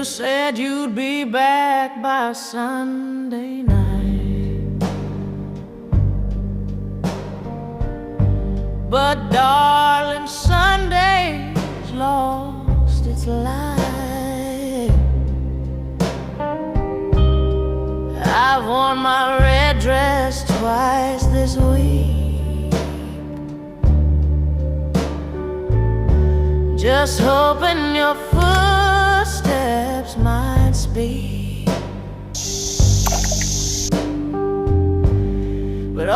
You said you'd be back by Sunday night, but darling, Sunday's lost its light. I've worn my red dress twice this week, just hoping your footsteps might speak. But